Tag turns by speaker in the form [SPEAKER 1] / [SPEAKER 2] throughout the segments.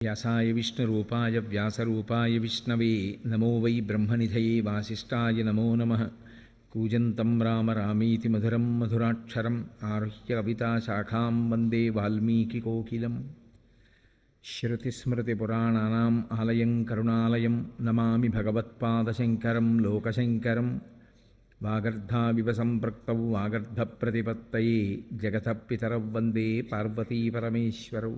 [SPEAKER 1] व्यासाय विष्णुरूपाय व्यासरूपाय विष्णवे नमो वै ब्रह्मनिधये वासिष्ठाय नमो नमः। कूजन्तं राम रामीति मधुरं मधुराक्षरम् आरुह्य कविताशाखां वन्दे वाल्मीकिकोकिलं। श्रुतिस्मृतिपुराणानाम् आलयं करुणालयं नमामि भगवत्पादशङ्करं लोकशङ्करं। वागर्धाविव सम्पृक्तौ वागर्धप्रतिपत्तये जगतः पितरौ वन्दे पार्वतीपरमेश्वरौ।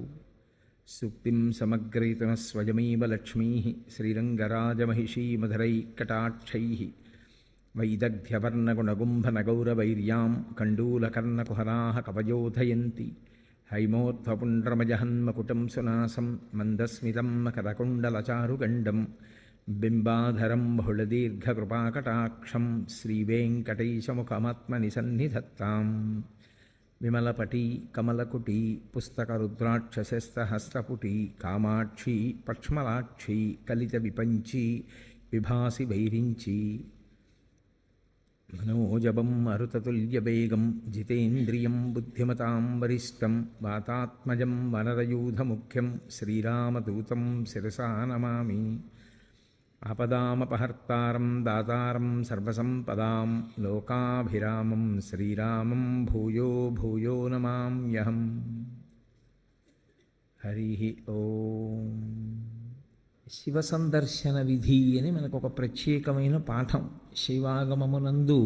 [SPEAKER 1] सूक्तिं समग्रयितुनः स्वयमेव लक्ष्मीः श्रीरङ्गराजमहिषीमधुरैकटाक्षैः। वैदग्ध्यवर्णगुणगुम्भनगौरवैर्यां कण्डूलकर्णकुहराः कवयोधयन्ति। हैमोत्थपुण्ड्रमजहन्मकुटं सुनासं मन्दस्मितं मकरकुण्डलचारुगण्डं बिम्बाधरं बहुलदीर्घकृपाकटाक्षं श्रीवेङ्कटेशमुखमात्मनिसन्निधत्ताम्। विमलपटी कमलकुटी पुस्तकरुद्राक्षशस्तहस्रपुटी कामाक्षी पक्ष्मलाक्षी कलितविपञ्ची विभासि वैरिञ्ची। मनोजवं मरुततुल्यवेगं जितेन्द्रियं बुद्धिमतां वरिष्ठं वातात्मजं वनरयूथमुख्यं श्रीरामदूतं शिरसा नमामि। आपदामपहर्तारं दातारं सर्वसम्पदां लोकाभिरामं श्रीरामं भूयो भूयो नमाम्यहम्। हरिः ओम। శివ సందర్శన విధి అని మనకు ఒక ప్రత్యేకమైన పాఠం. శైవాగమమునందు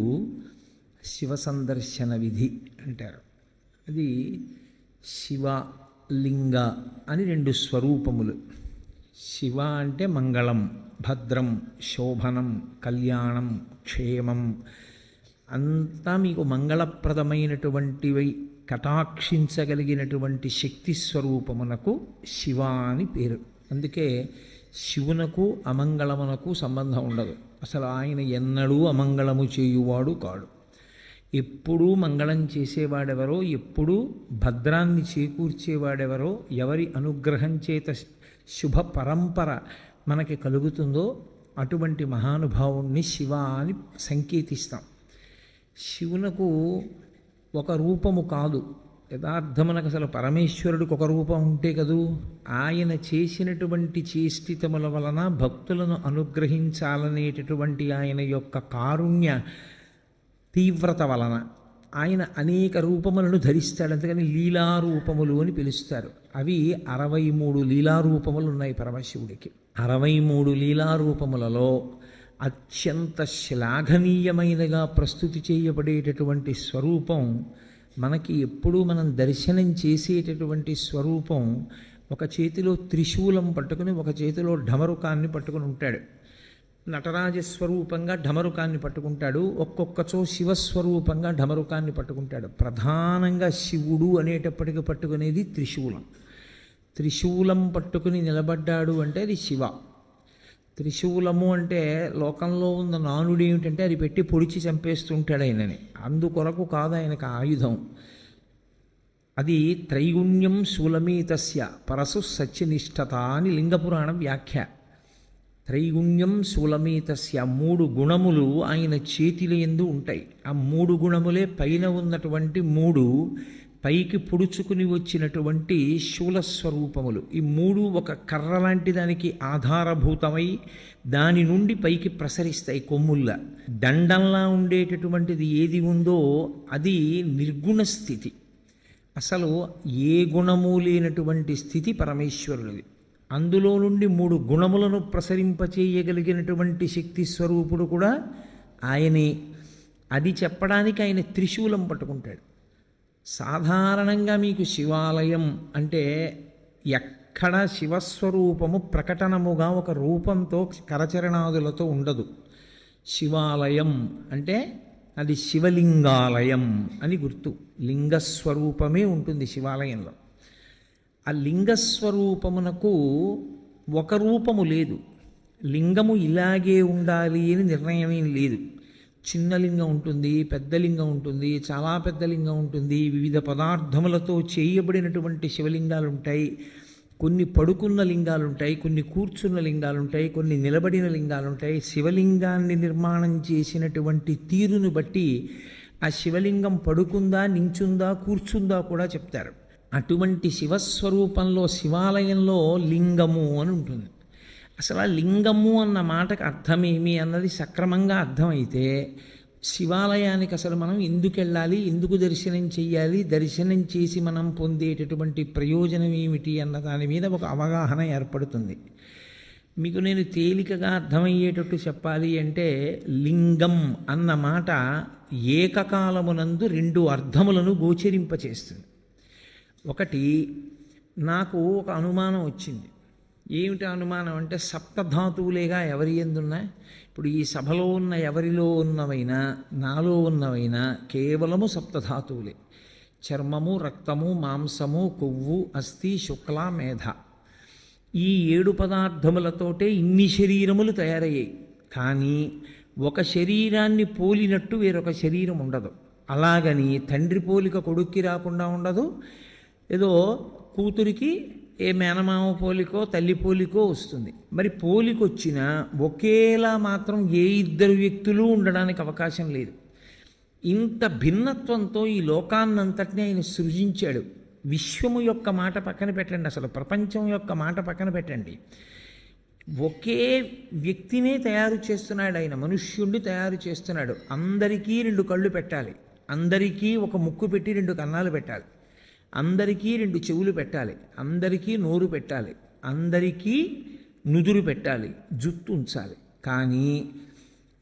[SPEAKER 1] శివ సందర్శన విధి అంటారు. అది శివ లింగ అని రెండు స్వరూపములు. శివ అంటే మంగళం, భద్రం, శోభనం, కళ్యాణం, క్షేమం అంతా మీకు మంగళప్రదమైనటువంటివి కటాక్షించగలిగినటువంటి శక్తి స్వరూపమునకు శివ అని పేరు. అందుకే శివునకు అమంగళమునకు సంబంధం ఉండదు. అసలు ఆయన ఎన్నడూ అమంగళము చేయువాడు కాడు. ఎప్పుడూ మంగళం చేసేవాడెవరో, ఎప్పుడూ భద్రాన్ని చేకూర్చేవాడెవరో, ఎవరి అనుగ్రహం చేత శుభ పరంపర మనకి కలుగుతుందో అటువంటి మహానుభావుణ్ణి శివ అని సంకేతిస్తాం. శివునకు ఒక రూపము కాదు. యథార్థమునకు అసలు పరమేశ్వరుడికి ఒక రూపం ఉంటే కదూ. ఆయన చేసినటువంటి చేష్టితముల వలన భక్తులను అనుగ్రహించాలనేటటువంటి ఆయన యొక్క కారుణ్య తీవ్రత వలన ఆయన అనేక రూపములను ధరిస్తాడు. అందుకని లీలారూపములు అని పిలుస్తారు. అవి 63 లీలారూపములు ఉన్నాయి పరమశివుడికి. 63 లీలారూపములలో అత్యంత శ్లాఘనీయమైనగా ప్రస్తుతి చేయబడేటటువంటి స్వరూపం, మనకి ఎప్పుడూ మనం దర్శనం చేసేటటువంటి స్వరూపం, ఒక చేతిలో త్రిశూలం పట్టుకుని ఒక చేతిలో ఢమరుకాన్ని పట్టుకుని ఉంటాడు. నటరాజస్వరూపంగా ఢమరుకాన్ని పట్టుకుంటాడు, ఒక్కొక్కచో శివస్వరూపంగా ఢమరుకాన్ని పట్టుకుంటాడు. ప్రధానంగా శివుడు అనేటప్పటికి పట్టుకునేది త్రిశూలం. త్రిశూలం పట్టుకుని నిలబడ్డాడు అంటే అది శివ. త్రిశూలము అంటే లోకంలో ఉన్న నానుడు ఏమిటంటే అది పెట్టి పొడిచి చంపేస్తుంటాడు ఆయనని. అందుకొరకు కాదు ఆయనకు ఆయుధం. అది త్రైగుణ్యం శూలమేతస్య పరసు సత్యనిష్టత అని లింగపురాణం వ్యాఖ్య. త్రైగుణ్యం శూలమేతస్య, 3 గుణములు ఆయన చేతిలో యందు ఉంటాయి. ఆ 3 గుణములే పైన ఉన్నటువంటి 3 పైకి పొడుచుకుని వచ్చినటువంటి శూలస్వరూపములు. ఈ 3 ఒక కర్ర లాంటి దానికి ఆధారభూతమై దాని నుండి పైకి ప్రసరిస్తాయి కొమ్ముల్లా. దండంలా ఉండేటటువంటిది ఏది ఉందో అది నిర్గుణ స్థితి. అసలు ఏ గుణము లేనటువంటి స్థితి పరమేశ్వరుడిది. అందులో నుండి 3 గుణములను ప్రసరింపచేయగలిగినటువంటి శక్తి స్వరూపుడు కూడా ఆయనే. అది చెప్పడానికి ఆయన త్రిశూలం పట్టుకుంటాడు. సాధారణంగా మీకు శివాలయం అంటే ఎక్కడ శివస్వరూపము ప్రకటనముగా ఒక రూపంతో కరచరణాదులతో ఉండదు. శివాలయం అంటే అది శివలింగాలయం అని గుర్తు. లింగస్వరూపమే ఉంటుంది శివాలయంలో. ఆ లింగస్వరూపమునకు ఒక రూపము లేదు. లింగము ఇలాగే ఉండాలి అని నిర్ణయం ఏం లేదు. చిన్న లింగం ఉంటుంది, పెద్ద లింగం ఉంటుంది, చాలా పెద్ద లింగం ఉంటుంది, వివిధ పదార్థములతో చేయబడినటువంటి శివలింగాలు ఉంటాయి. కొన్ని పడుకున్న లింగాలు ఉంటాయి, కొన్ని కూర్చున్న లింగాలు ఉంటాయి, కొన్ని నిలబడిన లింగాలు ఉంటాయి. శివలింగాన్ని నిర్మాణం చేసినటువంటి తీరును బట్టి ఆ శివలింగం పడుకుందా, నించుందా, కూర్చుందా కూడా చెప్తారు. అటువంటి శివస్వరూపంలో శివాలయంలో లింగము అని ఉంటుంది. అసలు ఆ లింగము అన్న మాటకు అర్థమేమి అన్నది సక్రమంగా అర్థమైతే శివాలయానికి అసలు మనం ఎందుకు వెళ్ళాలి, ఎందుకు దర్శనం చెయ్యాలి, దర్శనం చేసి మనం పొందేటటువంటి ప్రయోజనం ఏమిటి అన్న దాని మీద ఒక అవగాహన ఏర్పడుతుంది. మీకు నేను తేలికగా అర్థమయ్యేటట్టు చెప్పాలి అంటే, లింగం అన్న మాట ఏకకాలమునందు రెండు అర్థములను గోచరింపచేస్తుంది. ఒకటి, నాకు ఒక అనుమానం వచ్చింది. ఏమిటి అనుమానం అంటే, సప్తధాతువులేగా ఎవరి ఎందున్నా, ఇప్పుడు ఈ సభలో ఉన్న ఎవరిలో ఉన్నవైనా నాలో ఉన్నవైనా కేవలము సప్తధాతువులే. చర్మము, రక్తము, మాంసము, కొవ్వు, అస్థి, శుక్ల, మేధ, ఈ 7 పదార్థములతోటే ఇన్ని శరీరములు తయారయ్యాయి. కానీ ఒక శరీరాన్ని పోలినట్టు వేరొక శరీరం ఉండదు. అలాగని తండ్రి పోలిక కొడుక్కి రాకుండా ఉండదు, ఏదో కూతురికి ఏ మేనమామ పోలికో తల్లి పోలికో వస్తుంది. మరి పోలికొచ్చినా ఒకేలా మాత్రం ఏ ఇద్దరు వ్యక్తులు ఉండడానికి అవకాశం లేదు. ఇంత భిన్నత్వంతో ఈ లోకాన్నంతటినీ ఆయన సృజించాడు. విశ్వము యొక్క మాట పక్కన పెట్టండి, అసలు ప్రపంచం యొక్క మాట పక్కన పెట్టండి, ఒకే వ్యక్తినే తయారు చేస్తున్నాడు ఆయన. మనుష్యుణ్ణి తయారు చేస్తున్నాడు. అందరికీ 2 కళ్ళు పెట్టాలి, అందరికీ ఒక ముక్కు పెట్టి 2 కన్నాలు పెట్టాలి, అందరికీ 2 చెవులు పెట్టాలి, అందరికీ నోరు పెట్టాలి, అందరికీ నుదురు పెట్టాలి, జుట్టు ఉంచాలి. కానీ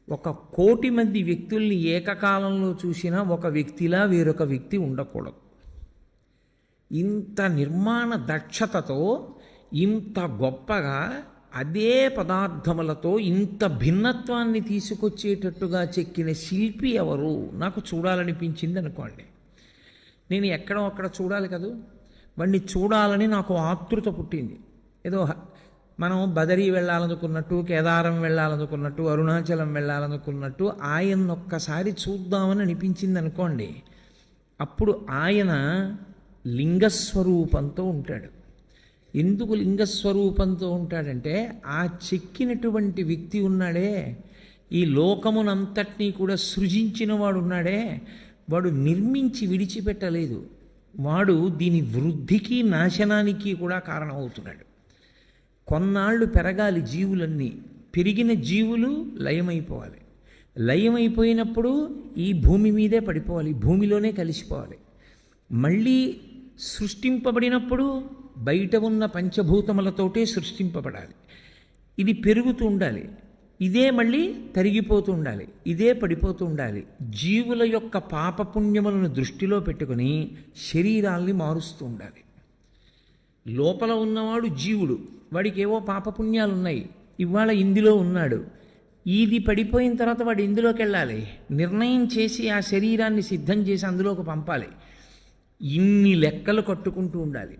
[SPEAKER 1] 1,00,00,000 మంది వ్యక్తుల్ని ఏకకాలంలో చూసినా ఒక వ్యక్తిలా వేరొక వ్యక్తి ఉండకూడదు. ఇంత నిర్మాణ దక్షతతో, ఇంత గొప్పగా అదే పదార్థములతో ఇంత భిన్నత్వాన్ని తీసుకొచ్చేటట్టుగా చెక్కిన శిల్పి ఎవరు నాకు చూడాలనిపించింది అనుకోండి. నేను ఎక్కడో అక్కడ చూడాలి కదూ, వాడిని చూడాలని నాకు ఆతృత పుట్టింది. ఏదో మనం బదరీ వెళ్ళాలనుకున్నట్టు, కేదారం వెళ్ళాలనుకున్నట్టు, అరుణాచలం వెళ్ళాలనుకున్నట్టు ఆయన ఒక్కసారి చూద్దామని అనిపించింది అనుకోండి. అప్పుడు ఆయన లింగస్వరూపంతో ఉంటాడు. ఎందుకు లింగస్వరూపంతో ఉంటాడంటే, ఆ చెక్కినటువంటి వ్యక్తి ఉన్నాడే, ఈ లోకమునంతటినీ కూడా సృజించిన వాడు ఉన్నాడే, వాడు నిర్మించి విడిచిపెట్టలేదు. వాడు దీని వృద్ధికి నాశనానికి కూడా కారణమవుతున్నాడు. కొన్నాళ్ళు పెరగాలి జీవులన్నీ, పెరిగిన జీవులు లయమైపోవాలి, లయమైపోయినప్పుడు ఈ భూమి మీదే పడిపోవాలి, భూమిలోనే కలిసిపోవాలి. మళ్ళీ సృష్టింపబడినప్పుడు బయట ఉన్న పంచభూతములతోటే సృష్టింపబడాలి. ఇది పెరుగుతూ ఉండాలి, ఇదే మళ్ళీ తరిగిపోతూ ఉండాలి, ఇదే పడిపోతూ ఉండాలి. జీవుల యొక్క పాపపుణ్యములను దృష్టిలో పెట్టుకుని శరీరాల్ని మారుస్తూ ఉండాలి. లోపల ఉన్నవాడు జీవుడు, వాడికి ఏవో పాపపుణ్యాలు ఉన్నాయి, ఇవాళ ఇందులో ఉన్నాడు. ఇది పడిపోయిన తర్వాత వాడు ఇందులోకి వెళ్ళాలి, నిర్ణయం చేసి ఆ శరీరాన్ని సిద్ధం చేసి అందులోకి పంపాలి. ఇన్ని లెక్కలు కట్టుకుంటూ ఉండాలి,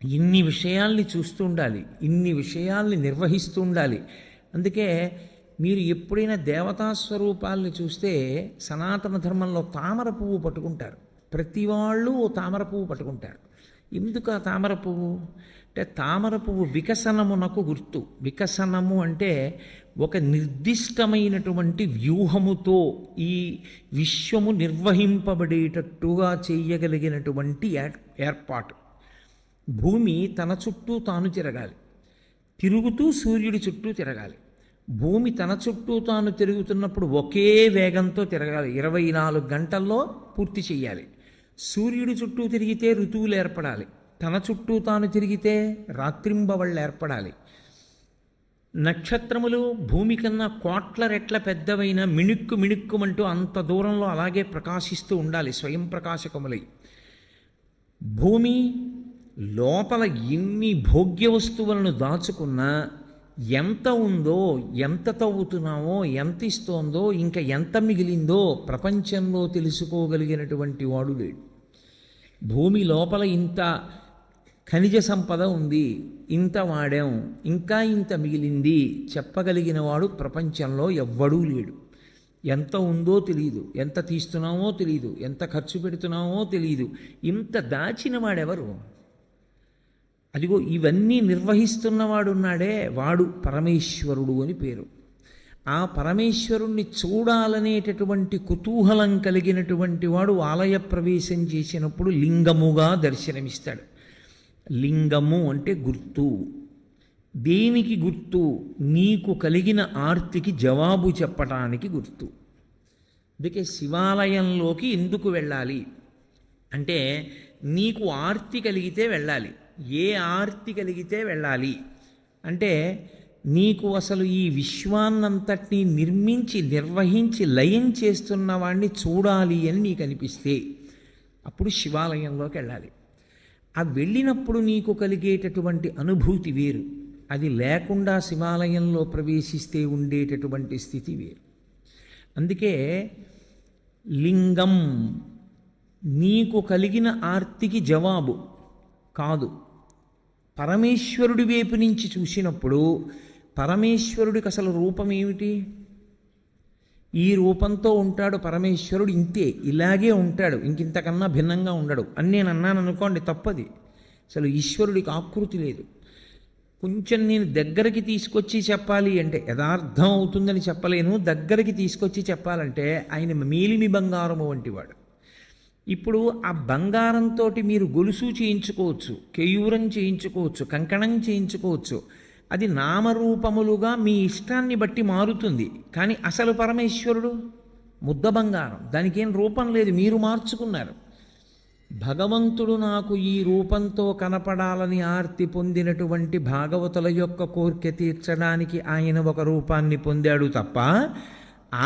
[SPEAKER 1] ఇన్ని విషయాల్ని చూస్తూ ఉండాలి, ఇన్ని విషయాల్ని నిర్వహిస్తూ ఉండాలి. అందుకే మీరు ఎప్పుడైనా దేవతా స్వరూపాలని చూస్తే సనాతన ధర్మంలో తామర పువ్వు పట్టుకుంటారు. ప్రతి వాళ్ళు ఓ తామర పువ్వు పట్టుకుంటారు. ఎందుకు ఆ తామర పువ్వు అంటే, తామర పువ్వు వికసనమునకు గుర్తు. వికసనము అంటే ఒక నిర్దిష్టమైనటువంటి వ్యూహముతో ఈ విశ్వము నిర్వహింపబడేటట్టుగా చేయగలిగినటువంటి ఏర్పాటు. భూమి తన చుట్టూ తాను తిరగాలి, తిరుగుతూ సూర్యుడి చుట్టూ తిరగాలి. భూమి తన చుట్టూ తాను తిరుగుతున్నప్పుడు ఒకే వేగంతో తిరగాలి, 24 గంటల్లో పూర్తి చెయ్యాలి. సూర్యుడి చుట్టూ తిరిగితే ఋతువులు ఏర్పడాలి, తన చుట్టూ తాను తిరిగితే రాత్రింబవళ్ళు ఏర్పడాలి. నక్షత్రములు భూమి కన్నా 1,00,00,000 రెట్ల పెద్దవైన మిణుక్కు మిణుక్కుమంటూ అంత దూరంలో అలాగే ప్రకాశిస్తూ ఉండాలి, స్వయం ప్రకాశకములై. భూమి లోపల ఎన్ని భోగ్య వస్తువులను దాచుకున్నా ఎంత ఉందో, ఎంత తవ్వుతున్నామో, ఎంత ఇస్తోందో, ఇంకా ఎంత మిగిలిందో ప్రపంచంలో తెలుసుకోగలిగినటువంటి వాడు లేడు. భూమి లోపల ఇంత ఖనిజ సంపద ఉంది, ఇంత వాడాం, ఇంకా ఇంత మిగిలింది చెప్పగలిగిన వాడు ప్రపంచంలో ఎవ్వడూ లేడు. ఎంత ఉందో తెలియదు, ఎంత తీస్తున్నామో తెలియదు, ఎంత ఖర్చు పెడుతున్నామో తెలియదు. ఇంత దాచిన వాడెవరు? అదిగో ఇవన్నీ నిర్వహిస్తున్నవాడు ఉన్నాడే, వాడు పరమేశ్వరుడు అని పేరు. ఆ పరమేశ్వరుణ్ణి చూడాలనేటటువంటి కుతూహలం కలిగినటువంటి వాడు ఆలయ ప్రవేశం చేసినప్పుడు లింగముగా దర్శనమిస్తాడు. లింగము అంటే గుర్తు. దేనికి గుర్తు? నీకు కలిగిన ఆర్తికి జవాబు చెప్పటానికి గుర్తు. అందుకే శివాలయంలోకి ఎందుకు వెళ్ళాలి అంటే, నీకు ఆర్తి కలిగితే వెళ్ళాలి. ఏ ఆర్తి కలిగితే వెళ్ళాలి అంటే, నీకు అసలు ఈ విశ్వాన్నంతటినీ నిర్మించి నిర్వహించి లయం చేస్తున్న వాడిని చూడాలి అని నీకు అనిపిస్తే అప్పుడు శివాలయంలోకి వెళ్ళాలి. ఆ వెళ్ళినప్పుడు నీకు కలిగేటటువంటి అనుభూతి వేరు. అది లేకుండా శివాలయంలో ప్రవేశిస్తే ఉండేటటువంటి స్థితి వేరు. అందుకే లింగం నీకు కలిగిన ఆర్తికి జవాబు కాదు. పరమేశ్వరుడి వైపు నుంచి చూసినప్పుడు పరమేశ్వరుడికి అసలు రూపం ఏమిటి? ఈ రూపంతో ఉంటాడు పరమేశ్వరుడు, ఇంతే, ఇలాగే ఉంటాడు, ఇంకింతకన్నా భిన్నంగా ఉండడు అని నేను అన్నాను అనుకోండి, తప్పది. అసలు ఈశ్వరుడికి ఆకృతి లేదు. కొంచెం నేను దగ్గరికి తీసుకొచ్చి చెప్పాలి అంటే, యథార్థం అవుతుందని చెప్పలేను, దగ్గరికి తీసుకొచ్చి చెప్పాలంటే ఆయన మేలిమి బంగారము వంటివాడు. ఇప్పుడు ఆ బంగారంతో మీరు గొలుసు చేయించుకోవచ్చు, కేయూరం చేయించుకోవచ్చు, కంకణం చేయించుకోవచ్చు. అది నామరూపములుగా మీ ఇష్టాన్ని బట్టి మారుతుంది. కానీ అసలు పరమేశ్వరుడు ముద్ద బంగారం, దానికి ఏం రూపం లేదు, మీరు మార్చుకున్నారు. భగవంతుడు నాకు ఈ రూపంతో కనపడాలని ఆర్తి పొందినటువంటి భాగవతుల యొక్క కోరిక తీర్చడానికి ఆయన ఒక రూపాన్ని పొందాడు తప్ప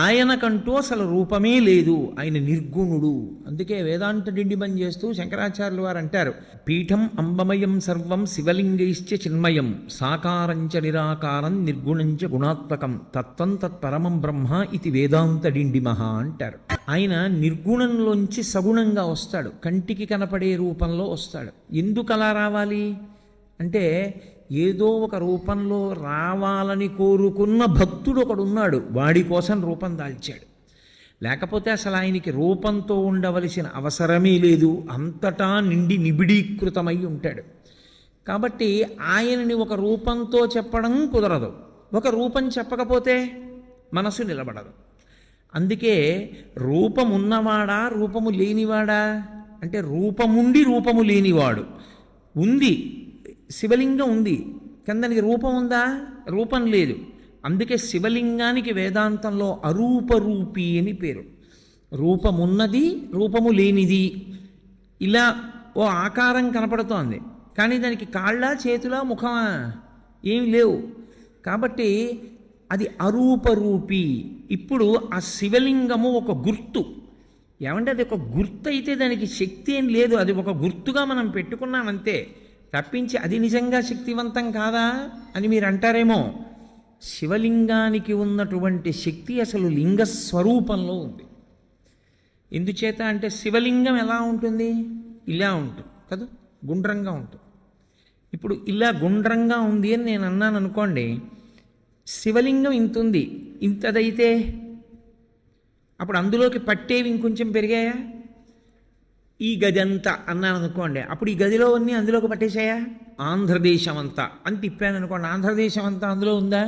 [SPEAKER 1] ఆయనకంటూ అసలు రూపమే లేదు. ఆయన నిర్గుణుడు. అందుకే వేదాంత డిండిమం చేస్తూ శంకరాచార్యులు వారు అంటారు, పీఠం అంబమయం సర్వం శివలింగైశ్చ చిన్మయం సాకారంచ నిరాకారం నిర్గుణంచ గుణాత్మకం తత్వం తత్పరమం బ్రహ్మ ఇది వేదాంత డిండిమహ అంటారు. ఆయన నిర్గుణంలోంచి సగుణంగా వస్తాడు, కంటికి కనపడే రూపంలో వస్తాడు. ఎందుకు అలా రావాలి అంటే, ఏదో ఒక రూపంలో రావాలని కోరుకున్న భక్తుడు ఒకడు ఉన్నాడు, వాడి కోసం రూపం దాల్చాడు. లేకపోతే అసలు ఆయనకి రూపంతో ఉండవలసిన అవసరమే లేదు, అంతటా నిండి నిబిడీకృతమై ఉంటాడు. కాబట్టి ఆయనని ఒక రూపంతో చెప్పడం కుదరదు. ఒక రూపం చెప్పకపోతే మనసు నిలబడదు. అందుకే రూపం ఉన్నవాడా రూపము లేనివాడా అంటే, రూపముండి రూపము లేనివాడు. ఉంది, శివలింగం ఉంది కానీ దానికి రూపం ఉందా? రూపం లేదు. అందుకే శివలింగానికి వేదాంతంలో అరూపరూపి అని పేరు. రూపమున్నది, రూపము లేనిది. ఇలా ఓ ఆకారం కనపడుతోంది కానీ దానికి కాళ్ళ, చేతుల, ముఖమా ఏమి లేవు. కాబట్టి అది అరూపరూపి. ఇప్పుడు ఆ శివలింగము ఒక గుర్తు. ఏమంటే అది ఒక గుర్తు అయితే దానికి శక్తి ఏం లేదు, అది ఒక గుర్తుగా మనం పెట్టుకున్నామంతే తప్పించి అది నిజంగా శక్తివంతం కాదా అని మీరు అంటారేమో. శివలింగానికి ఉన్నటువంటి శక్తి అసలు లింగ స్వరూపంలో ఉంది. ఎందుచేత అంటే, శివలింగం ఎలా ఉంటుంది? ఇలా ఉంటుంది కదా, గుండ్రంగా ఉంటుంది. ఇప్పుడు ఇలా గుండ్రంగా ఉంది అని నేను అన్నాను అనుకోండి, శివలింగం ఇంత ఉంది, ఇంతదైతే అప్పుడు అందులోకి పట్టేవి ఇంకొంచెం పెరిగాయా? ఈ గది అంతా అన్నాను అనుకోండి, అప్పుడు ఈ గదిలో అన్నీ అందులోకి పట్టేశాయా? ఆంధ్రదేశం అంతా అని తిప్పాను అనుకోండి, ఆంధ్రదేశం అంతా అందులో ఉందా?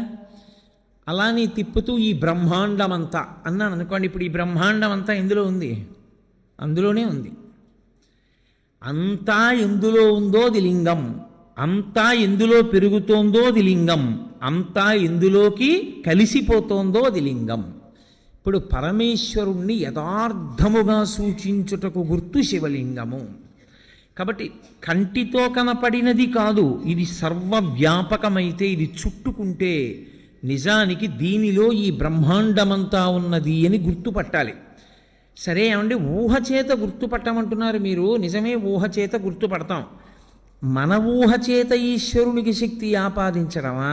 [SPEAKER 1] అలానే తిప్పుతూ ఈ బ్రహ్మాండం అంతా అన్నాను అనుకోండి, ఇప్పుడు ఈ బ్రహ్మాండం అంతా ఎందులో ఉంది? అందులోనే ఉంది. అంతా ఎందులో ఉందో అది లింగం, అంతా ఎందులో పెరుగుతోందో అది లింగం, అంతా ఎందులోకి కలిసిపోతోందో అది లింగం. ఇప్పుడు పరమేశ్వరుణ్ణి యథార్థముగా సూచించుటకు గుర్తు శివలింగము. కాబట్టి కంటితో కనపడినది కాదు, ఇది సర్వవ్యాపకమైతే, ఇది చుట్టుకుంటే నిజానికి దీనిలో ఈ బ్రహ్మాండమంతా ఉన్నది అని గుర్తుపట్టాలి. సరే ఏమండి, ఊహచేత గుర్తుపట్టమంటున్నారు మీరు, నిజమే, ఊహచేత గుర్తుపడతాం. మన ఊహచేత ఈశ్వరునికి శక్తి ఆపాదించడమా?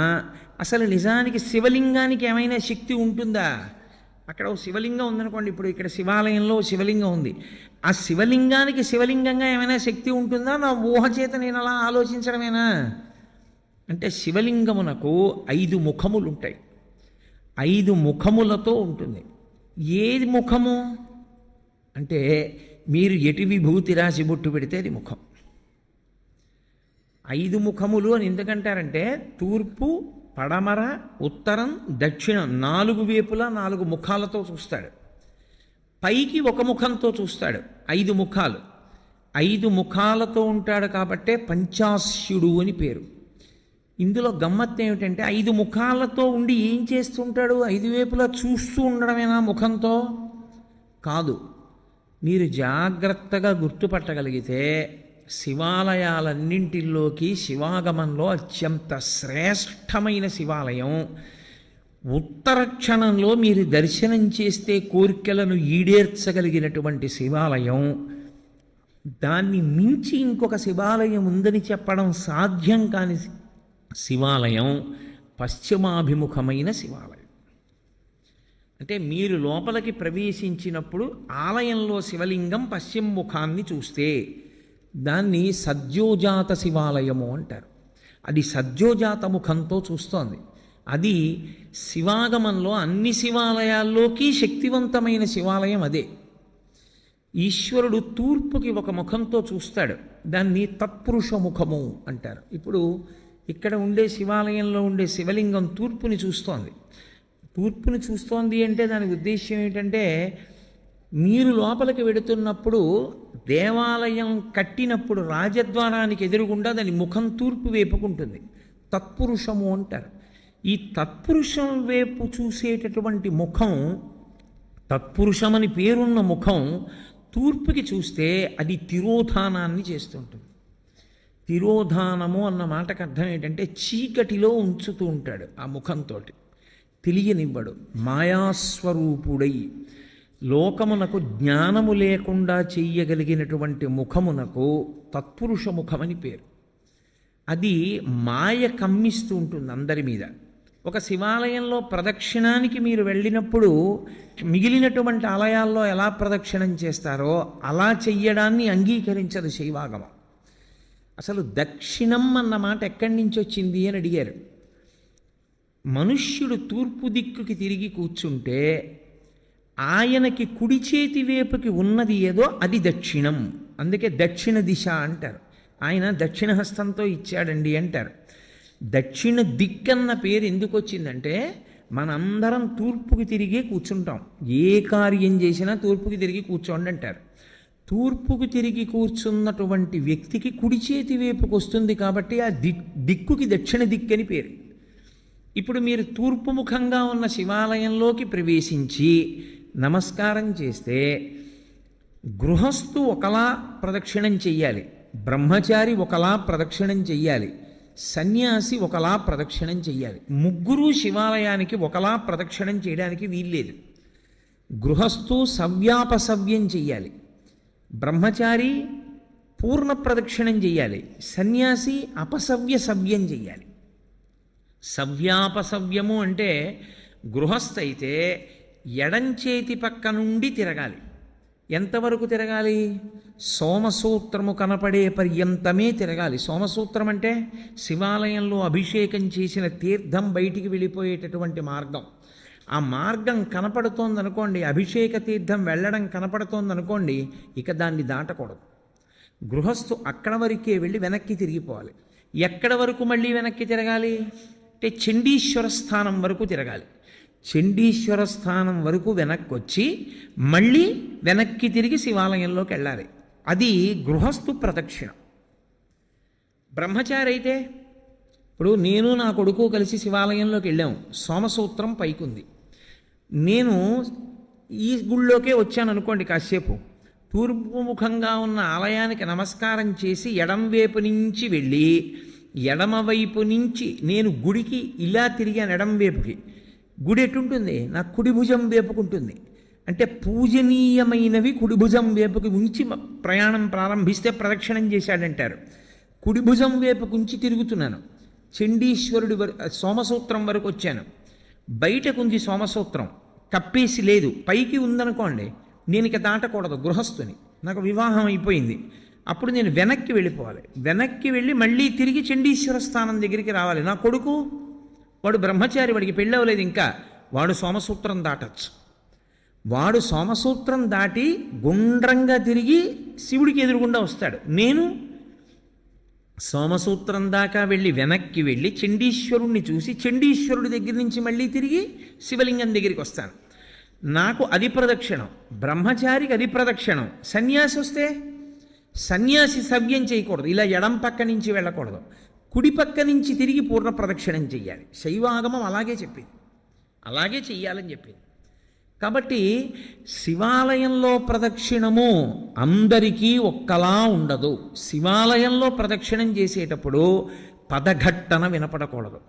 [SPEAKER 1] అసలు నిజానికి శివలింగానికి ఏమైనా శక్తి ఉంటుందా? అక్కడ ఓ శివలింగం ఉందనుకోండి, ఇప్పుడు ఇక్కడ శివాలయంలో శివలింగం ఉంది, ఆ శివలింగానికి శివలింగంగా ఏమైనా శక్తి ఉంటుందా? నా ఊహచేత నేను అలా ఆలోచించడమేనా అంటే, శివలింగమునకు 5 ముఖములు ఉంటాయి, 5 ముఖములతో ఉంటుంది. ఏది ముఖము అంటే, మీరు ఎటు విభూతి రాసి బొట్టు పెడితే అది ముఖం. 5 ముఖములు అని ఎందుకంటారంటే, తూర్పు, పడమర, ఉత్తరం, దక్షిణం 4 వైపులా 4 ముఖాలతో చూస్తాడు. పైకి ఒక ముఖంతో చూస్తాడు. 5 ముఖాలు. 5 ముఖాలతో ఉంటాడు కాబట్టే పంచాస్యుడు అని పేరు. ఇందులో గమ్మత్తు ఏమిటంటే 5 ముఖాలతో ఉండి ఏం చేస్తుంటాడు? 5 వైపులా చూస్తూ ఉండడమేనా ముఖంతో? కాదు. మీరు జాగ్రత్తగా గుర్తుపట్టగలిగితే శివాలయాలన్నింటిలోకి శివాగమంలో అత్యంత శ్రేష్టమైన శివాలయం, ఉత్తర క్షణంలో మీరు దర్శనం చేస్తే కోరికలను ఈడేర్చగలిగినటువంటి శివాలయం, దాన్ని మించి ఇంకొక శివాలయం ఉందని చెప్పడం సాధ్యం కాని శివాలయం పశ్చిమాభిముఖమైన శివాలయం. అంటే మీరు లోపలికి ప్రవేశించినప్పుడు ఆలయంలో శివలింగం పశ్చిమ ముఖాన్ని చూస్తే దాన్ని సద్యోజాత శివాలయము అంటారు. అది సద్యోజాత ముఖంతో చూస్తోంది. అది శివాగమంలో అన్ని శివాలయాల్లోకి శక్తివంతమైన శివాలయం అదే. ఈశ్వరుడు తూర్పుకి ఒక ముఖంతో చూస్తాడు. దాన్ని తత్పురుష ముఖము అంటారు. ఇప్పుడు ఇక్కడ ఉండే శివాలయంలో ఉండే శివలింగం తూర్పుని చూస్తోంది. తూర్పుని చూస్తోంది అంటే దాని ఉద్దేశ్యం ఏంటంటే, మీరు లోపలికి వెడుతున్నప్పుడు దేవాలయం కట్టినప్పుడు రాజద్వారానికి ఎదురుగుండా దాని ముఖం తూర్పు వైపుకుంటుంది. తత్పురుషము అంటారు. ఈ తత్పురుషం వైపు చూసేటటువంటి ముఖం, తత్పురుషమని పేరున్న ముఖం తూర్పుకి చూస్తే అది తిరోధానాన్ని చేస్తుంటుంది. తిరోధానము అన్న మాటకు అర్థం ఏంటంటే చీకటిలో ఉంచుతూ ఉంటాడు. ఆ ముఖంతో తెలియనివ్వడు. మాయాస్వరూపుడై లోకమునకు జ్ఞానము లేకుండా చెయ్యగలిగినటువంటి ముఖమునకు తత్పురుష ముఖమని పేరు. అది మాయ కమ్మిస్తూ ఉంటుంది అందరి మీద. ఒక శివాలయంలో ప్రదక్షిణానికి మీరు వెళ్ళినప్పుడు మిగిలినటువంటి ఆలయాల్లో ఎలా ప్రదక్షిణం చేస్తారో అలా చెయ్యడాన్ని అంగీకరించదు శైవాగమం. అసలు దక్షిణం అన్న మాట ఎక్కడి నుంచి వచ్చింది అని అడిగారు. మనుష్యుడు తూర్పు దిక్కుకి తిరిగి కూర్చుంటే ఆయనకి కుడి చేతి వైపుకి ఉన్నది ఏదో అది దక్షిణం. అందుకే దక్షిణ దిశ అంటారు. ఆయన దక్షిణ హస్తంతో ఇచ్చాడండి అంటారు. దక్షిణ దిక్కన్న పేరు ఎందుకు వచ్చిందంటే మనందరం తూర్పుకి తిరిగే కూర్చుంటాం. ఏ కార్యం చేసినా తూర్పుకి తిరిగి కూర్చోండి అంటారు. తూర్పుకు తిరిగి కూర్చున్నటువంటి వ్యక్తికి కుడి చేతి వైపుకి వస్తుంది కాబట్టి ఆ దిక్కుకి దక్షిణ దిక్కని పేరు. ఇప్పుడు మీరు తూర్పు ముఖంగా ఉన్న శివాలయంలోకి ప్రవేశించి నమస్కారం చేస్తే గృహస్థు ఒకలా ప్రదక్షిణం చెయ్యాలి, బ్రహ్మచారి ఒకలా ప్రదక్షిణం చెయ్యాలి, సన్యాసి ఒకలా ప్రదక్షిణం చెయ్యాలి. ముగ్గురు శివాలయానికి ఒకలా ప్రదక్షిణం చేయడానికి వీల్లేదు. గృహస్థు సవ్యాపసవ్యం చెయ్యాలి, బ్రహ్మచారి పూర్ణ ప్రదక్షిణం చెయ్యాలి, సన్యాసి అపసవ్య సవ్యం చెయ్యాలి. సవ్యాపసవ్యము అంటే గృహస్థ అయితే ఎడంచేతి పక్క నుండి తిరగాలి. ఎంతవరకు తిరగాలి? సోమసూత్రము కనపడే పర్యంతమే తిరగాలి. సోమసూత్రం అంటే శివాలయంలో అభిషేకం చేసిన తీర్థం బయటికి వెళ్ళిపోయేటటువంటి మార్గం. ఆ మార్గం కనపడుతోందనుకోండి, అభిషేక తీర్థం వెళ్ళడం కనపడుతోందనుకోండి, ఇక దాన్ని దాటకూడదు. గృహస్థు అక్కడ వరకే వెళ్ళి వెనక్కి తిరిగిపోవాలి. ఎక్కడ వరకు మళ్ళీ వెనక్కి తిరగాలి అంటే చండీశ్వర స్థానం వరకు తిరగాలి. చండీశ్వర స్థానం వరకు వెనక్కి వచ్చి మళ్ళీ వెనక్కి తిరిగి శివాలయంలోకి వెళ్ళాలి. అది గృహస్థు ప్రదక్షిణం. బ్రహ్మచారి అయితే ఇప్పుడు నేను నా కొడుకు కలిసి శివాలయంలోకి వెళ్ళాము. సోమసూత్రం పైకుంది. నేను ఈ గుళ్ళోకే వచ్చాను అనుకోండి, కాసేపు తూర్పుముఖంగా ఉన్న ఆలయానికి నమస్కారం చేసి ఎడంవైపు నుంచి వెళ్ళి ఎడమవైపు నుంచి నేను గుడికి ఇలా తిరిగాను. ఎడంవైపుకి గుడి ఎటుంటుంది? నా కుడి భుజం వేపుకుంటుంది. అంటే పూజనీయమైనవి కుడి భుజం వేపుకి ఉంచి ప్రయాణం ప్రారంభిస్తే ప్రదక్షిణం చేశాడంటారు. కుడి భుజం వేపుకు ఉంచి తిరుగుతున్నాను. చండీశ్వరుడి సోమసూత్రం వరకు వచ్చాను. బయటకుంది సోమసూత్రం, కప్పేసి లేదు, పైకి ఉందనుకోండి, నేను ఇక దాటకూడదు గృహస్థుని. నాకు వివాహం అయిపోయింది. అప్పుడు నేను వెనక్కి వెళ్ళిపోవాలి. వెనక్కి వెళ్ళి మళ్ళీ తిరిగి చండీశ్వర స్థానం దగ్గరికి రావాలి. నా కొడుకు వాడు బ్రహ్మచారి, వాడికి పెళ్ళి అవ్వలేదు ఇంకా, వాడు సోమసూత్రం దాటచ్చు. వాడు సోమసూత్రం దాటి గుండ్రంగా తిరిగి శివుడికి ఎదురుగుండా వస్తాడు. నేను సోమసూత్రం దాకా వెళ్ళి వెనక్కి వెళ్ళి చండీశ్వరుణ్ణి చూసి చండీశ్వరుడి దగ్గర నుంచి మళ్ళీ తిరిగి శివలింగం దగ్గరికి వస్తాను. నాకు అది ప్రదక్షిణం, బ్రహ్మచారికి అది ప్రదక్షిణం. సన్యాసి వస్తే సన్యాసి సవ్యం చేయకూడదు, ఇలా ఎడం పక్క నుంచి వెళ్ళకూడదు, కుడి పక్క నుంచి తిరిగి పూర్ణ ప్రదక్షిణం చెయ్యాలి. శైవాగమం అలాగే చెప్పింది, అలాగే చెయ్యాలని చెప్పింది. కాబట్టి శివాలయంలో ప్రదక్షిణము అందరికీ ఒక్కలా ఉండదు. శివాలయంలో ప్రదక్షిణం చేసేటప్పుడు పదఘట్టన వినపడకూడదు.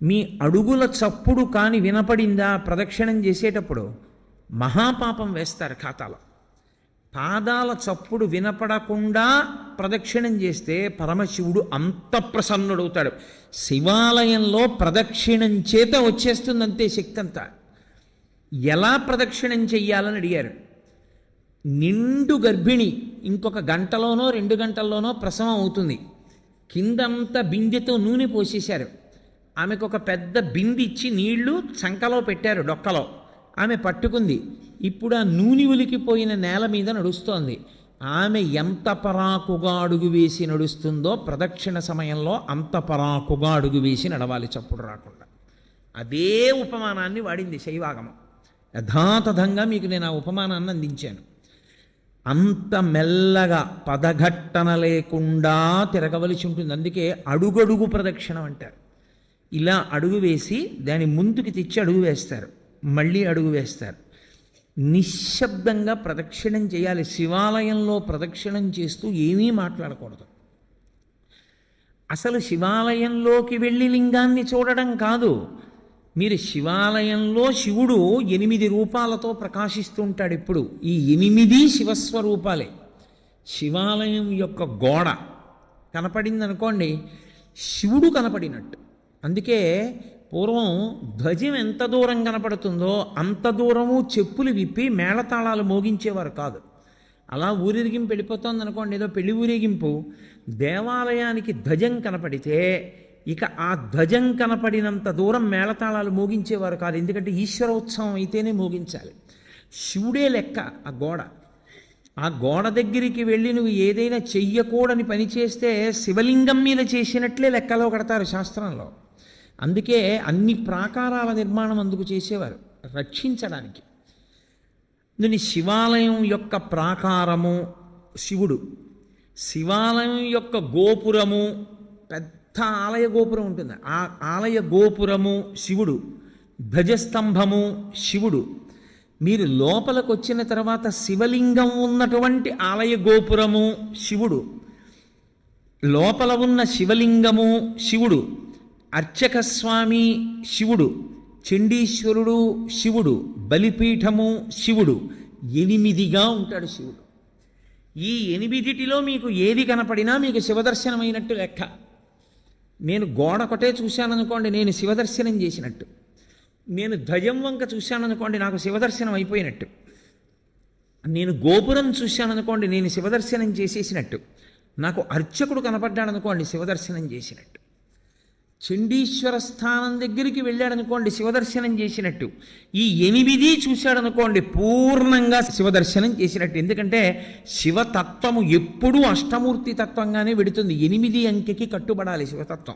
[SPEAKER 1] మీ అడుగుల చప్పుడు కాని వినపడిందా ప్రదక్షిణం చేసేటప్పుడు మహాపాపం వేస్తారు ఖాతాలో. పాదాల చప్పుడు వినపడకుండా ప్రదక్షిణం చేస్తే పరమశివుడు అంత ప్రసన్నుడవుతాడు. శివాలయంలో ప్రదక్షిణం చేత వచ్చేస్తుందంతే శక్తి అంతా. ఎలా ప్రదక్షిణం చెయ్యాలని అడిగారు. నిండు గర్భిణి ఇంకొక గంటలోనో 2 గంటల్లోనో ప్రసవం అవుతుంది. కిందంతా బిందెతో నూనె పోసేశారు. ఆమెకు ఒక పెద్ద బింది ఇచ్చి నీళ్లు చంకలో పెట్టారు, డొక్కలో. ఆమె పట్టుకుంది. ఇప్పుడు ఆ నూనె ఉలికిపోయిన నేల మీద నడుస్తోంది. ఆమె ఎంత పరాకుగా అడుగు వేసి నడుస్తుందో ప్రదక్షిణ సమయంలో అంత పరాకుగా అడుగు వేసి నడవాలి, చప్పుడు రాకుండా. అదే ఉపమానాన్ని వాడింది శైవాగమం. యథాతథంగా మీకు నేను ఆ ఉపమానాన్ని అందించాను. అంత మెల్లగా పదఘట్టన లేకుండా తిరగవలసి ఉంటుంది. అందుకే అడుగడుగు ప్రదక్షిణం అంటారు. ఇలా అడుగు వేసి దాని ముందుకు తెచ్చి అడుగు వేస్తారు, మళ్ళీ అడుగు వేస్తారు. నిశ్శబ్దంగా ప్రదక్షిణం చేయాలి. శివాలయంలో ప్రదక్షిణం చేస్తూ ఏమీ మాట్లాడకూడదు. అసలు శివాలయంలోకి వెళ్ళి లింగాన్ని చూడడం కాదు. మీరు శివాలయంలో శివుడు 8 రూపాలతో ప్రకాశిస్తూ ఉంటాడు. ఇప్పుడు ఈ 8 శివస్వరూపాలే. శివాలయం యొక్క గోడ కనపడింది అనుకోండి, శివుడు కనపడినట్టు. అందుకే పూర్వం ధ్వజం ఎంత దూరం కనపడుతుందో అంత దూరము చెప్పులు విప్పి మేళతాళాలు మోగించేవారు కాదు. అలా ఊరేగింపు వెళ్ళిపోతుంది అనుకోండి, ఏదో పెళ్లి ఊరేగింపు, దేవాలయానికి ధ్వజం కనపడితే ఇక ఆ ధ్వజం కనపడినంత దూరం మేళతాళాలు మోగించేవారు కాదు. ఎందుకంటే ఈశ్వరోత్సవం అయితేనే మోగించాలి. శివుడే లెక్క ఆ గోడ. ఆ గోడ దగ్గరికి వెళ్ళి నువ్వు ఏదైనా చెయ్యకూడని పని చేస్తే శివలింగం మీద చేసినట్లే లెక్కలో కడతారు శాస్త్రంలో. అందుకే అన్ని ప్రాకారాల నిర్మాణం అందుకు చేసేవారు, రక్షించడానికి. దీని శివాలయం యొక్క ప్రాకారము శివుడు, శివాలయం యొక్క గోపురము, పెద్ద ఆలయ గోపురం ఉంటుంది, ఆ ఆలయ గోపురము శివుడు, ధ్వజస్తంభము శివుడు. మీరు లోపలికి వచ్చిన తర్వాత శివలింగం ఉన్నటువంటి ఆలయ గోపురము శివుడు, లోపల ఉన్న శివలింగము శివుడు, అర్చక స్వామి శివుడు, చండీశ్వరుడు శివుడు, బలిపీఠము శివుడు. 8గా ఉంటాడు శివుడు. ఈ 8 మీకు ఏది కనపడినా మీకు శివదర్శనమైనట్టు లెక్క. నేను గోడకొటే చూశాననుకోండి, నేను శివదర్శనం చేసినట్టు. నేను ధ్వజం వంక చూశాననుకోండి, నాకు శివదర్శనం అయిపోయినట్టు. నేను గోపురం చూశాననుకోండి, నేను శివదర్శనం చేసేసినట్టు. నాకు అర్చకుడు కనపడ్డాడనుకోండి, శివదర్శనం చేసినట్టు. చండీశ్వర స్థానం దగ్గరికి వెళ్ళాడనుకోండి, శివదర్శనం చేసినట్టు. ఈ 8 చూశాడనుకోండి, పూర్ణంగా శివదర్శనం చేసినట్టు. ఎందుకంటే శివతత్వము ఎప్పుడూ అష్టమూర్తి తత్వంగానే వెడుతుంది. 8 అంకెకి కట్టుబడాలి శివతత్వం.